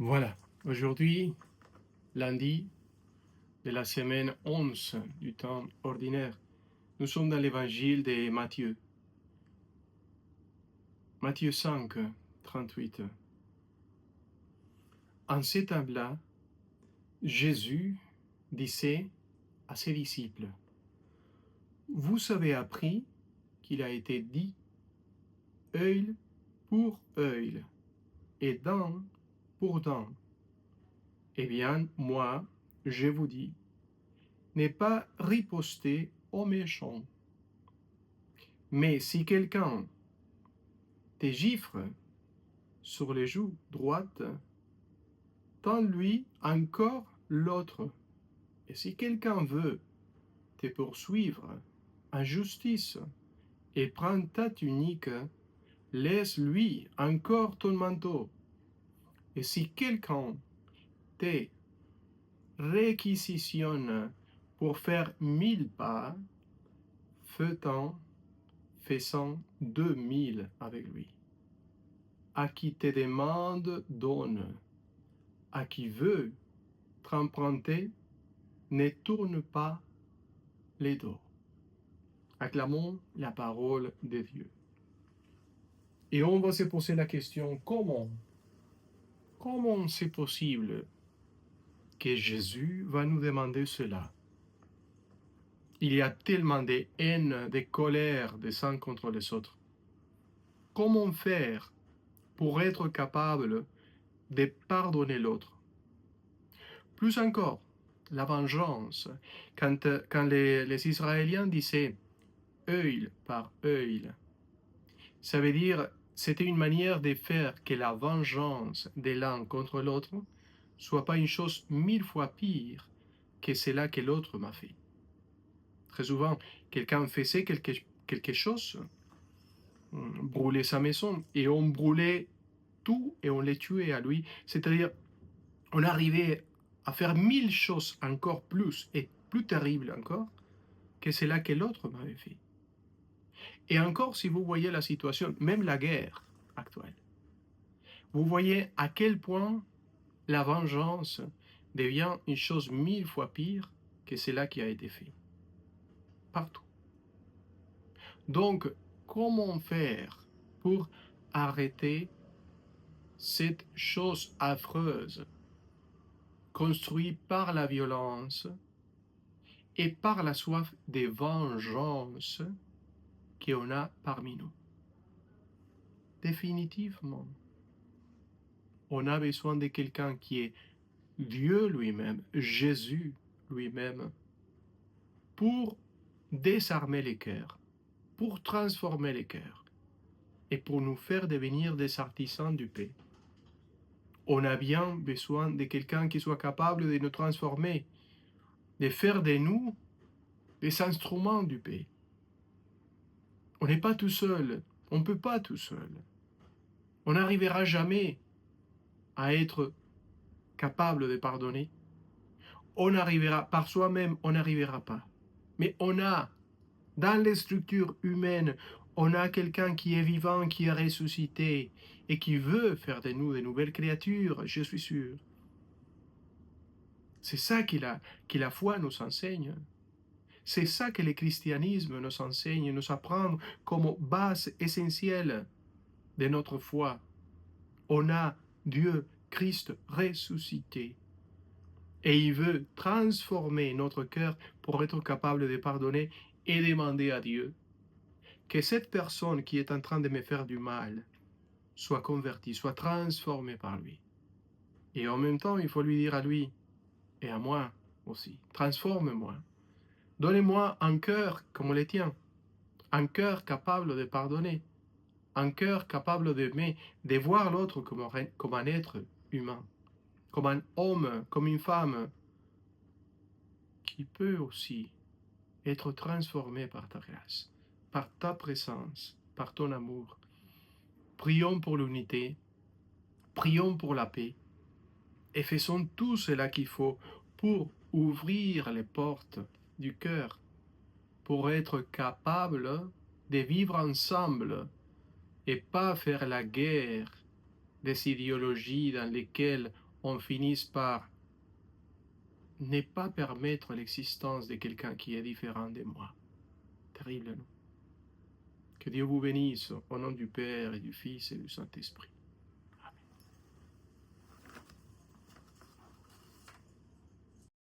Voilà, aujourd'hui, lundi de la semaine 11 du temps ordinaire, nous sommes dans l'évangile de Matthieu. Matthieu 5, 38. En ces temps-là, Jésus disait à ses disciples, vous avez appris qu'il a été dit œil pour œil et dent pour dent. Eh bien, moi, je vous dis, n'est pas riposter aux méchants. Mais si quelqu'un te gifle sur les joues droites, tends-lui encore l'autre. Et si quelqu'un veut te poursuivre en justice et prend ta tunique, laisse-lui encore ton manteau. Et si quelqu'un te réquisitionne pour faire 1000 pas, fais-en 2000 avec lui. À qui te demande, donne. À qui veut t'emprunter, ne tourne pas les dos. Acclamons la parole de Dieu. Et on va se poser la question, comment c'est possible que Jésus va nous demander cela? Il y a tellement de haine, de colère des uns contre les autres. Comment faire pour être capable de pardonner l'autre? Plus encore, la vengeance. Quand les Israéliens disaient œil par œil, ça veut dire c'était une manière de faire que la vengeance de l'un contre l'autre soit pas une chose 1000 fois pire que cela que l'autre m'a fait. Très souvent, quelqu'un faisait quelque chose, brûlait sa maison, et on brûlait tout et on les tuait à lui. C'est-à-dire, on arrivait à faire 1000 choses encore plus et plus terribles encore que cela que l'autre m'avait fait. Et encore, si vous voyez la situation, même la guerre actuelle, vous voyez à quel point la vengeance devient une chose 1000 fois pire que cela qui a été fait. Partout. Donc, comment faire pour arrêter cette chose affreuse construite par la violence et par la soif de vengeance qu'on a parmi nous? Définitivement, on a besoin de quelqu'un qui est Dieu lui-même, Jésus lui-même, pour désarmer les cœurs, pour transformer les cœurs et pour nous faire devenir des artisans du paix. On a bien besoin de quelqu'un qui soit capable de nous transformer, de faire de nous des instruments du paix. On n'est pas tout seul, on ne peut pas tout seul. On n'arrivera jamais à être capable de pardonner. On arrivera, par soi-même, on n'arrivera pas. Mais on a, dans les structures humaines, on a quelqu'un qui est vivant, qui est ressuscité et qui veut faire de nous de nouvelles créatures, je suis sûr. C'est ça que la foi nous enseigne. C'est ça que le christianisme nous enseigne, nous apprend comme base essentielle de notre foi. On a Dieu, Christ ressuscité. Et il veut transformer notre cœur pour être capable de pardonner et demander à Dieu que cette personne qui est en train de me faire du mal soit convertie, soit transformée par lui. Et en même temps, il faut lui dire à lui et à moi aussi, transforme-moi. Donnez-moi un cœur comme le tien, un cœur capable de pardonner, un cœur capable d'aimer, de voir l'autre comme un être humain, comme un homme, comme une femme, qui peut aussi être transformé par ta grâce, par ta présence, par ton amour. Prions pour l'unité, prions pour la paix, et faisons tout cela qu'il faut pour ouvrir les portes du cœur, pour être capables de vivre ensemble et pas faire la guerre des idéologies dans lesquelles on finisse par ne pas permettre l'existence de quelqu'un qui est différent de moi. Terrible, non? Que Dieu vous bénisse au nom du Père et du Fils et du Saint-Esprit.